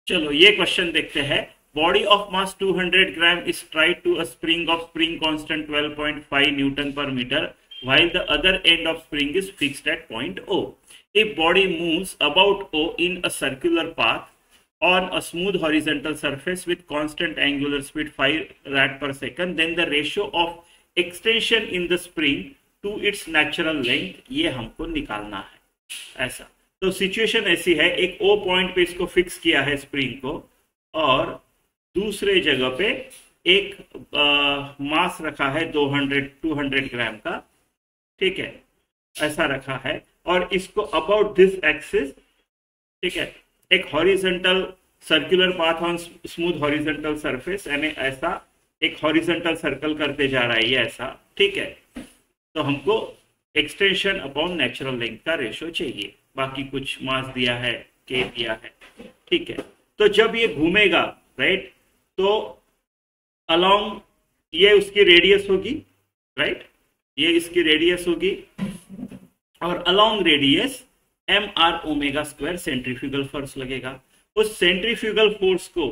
चलो ये क्वेश्चन देखते हैं। Body of mass 200 gram is tied to a spring of spring constant 12.5 Newton per meter while the other end of spring is fixed at point O. If body moves about O in a circular path on a smooth horizontal surface with constant angular speed 5 rad per second, then the ratio of extension in the spring to its natural length ये हमको निकालना है। ऐसा तो situation ऐसी है, एक O point पे इसको फिक्स किया है स्प्रिंग को, और दूसरे जगह पे एक मास रखा है 200 ग्राम का, ठीक है, ऐसा रखा है, और इसको अबाउट दिस एक्सिस, ठीक है, एक horizontal circular path on smooth horizontal surface, यानी ऐसा एक हॉरिजॉन्टल सर्कल करते जा रहा है ये ऐसा, ठीक है। तो हमको एक्सटेंशन अपॉन नेचुरल लेंथ का रेशो चाहिए, बाकी कुछ मास दिया है, के दिया है, ठीक है। तो जब ये घूमेगा, राइट, तो अलोंग ये उसकी रेडियस होगी, राइट, ये इसकी रेडियस होगी, और along radius mr omega square centrifugal force लगेगा। उस सेंट्रीफ्यूगल फोर्स को,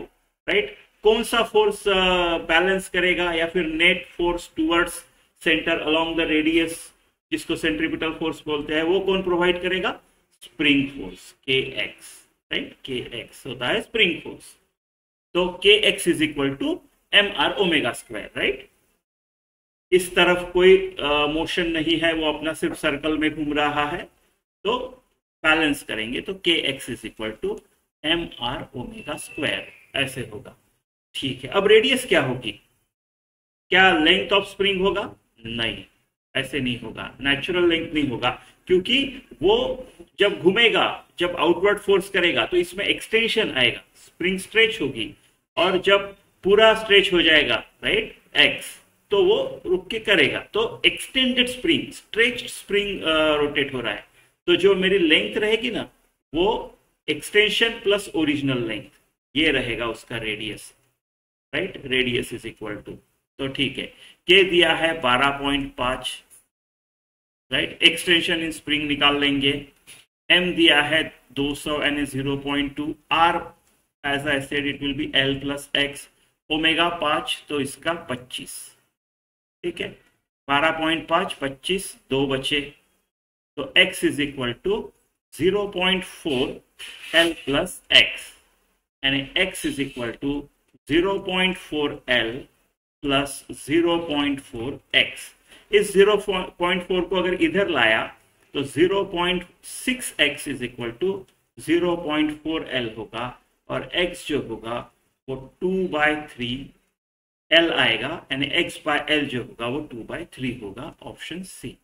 राइट, कौन सा फोर्स बैलेंस करेगा, या फिर net force towards centre along the radius, जिसको सेंट्रीपिटल फोर्स बोलते हैं, वो कौन प्रोवाइड करेगा? Spring force kx, right, kx होता है स्प्रिंग फोर्स। तो kx is equal to mr omega square, right. इस तरफ कोई मोशन नहीं है, वो अपना सिर्फ सर्कल में घूम रहा है, तो बैलेंस करेंगे तो kx is equal to mr omega square, ऐसे होगा, ठीक है। अब रेडियस क्या होगी? क्या लेंथ ऑफ स्प्रिंग होगा? नहीं, ऐसे नहीं होगा, नेचुरल लेंथ नहीं होगा, क्योंकि वो जब घूमेगा, जब आउटवर्ड फोर्स करेगा तो इसमें एक्सटेंशन आएगा, स्प्रिंग स्ट्रेच होगी, और जब पूरा स्ट्रेच हो जाएगा, राइट, एक्स, तो वो रुक के करेगा, तो extended spring, stretched spring rotate हो रहा है, तो जो मेरी लेंथ रहेगी ना, वो एक्सटेंशन प्लस ओरिजिनल लेंथ, ये रहेगा उसका radius, right, radius is equal to, तो ठीक है, के दिया है 12.5, राइट, एक्सटेंशन इन स्प्रिंग निकाल लेंगे, एम दिया है 200 यानी 0.2, are as I said it will be L plus x, omega 5, तो इसका 25, ठीक है, 12.5 25, 2 बचे, तो x is equal to 0.4 L plus x, यानी x is equal to 0.4 L plus 0.4 x. इस 0.4 को अगर इधर लाया तो 0.6 x is equal to 0.4 L होगा, और x जो होगा वो 2/3 एल आएगा, यानी x बाय एल जो होगा वो 2/3 होगा, ऑप्शन सी।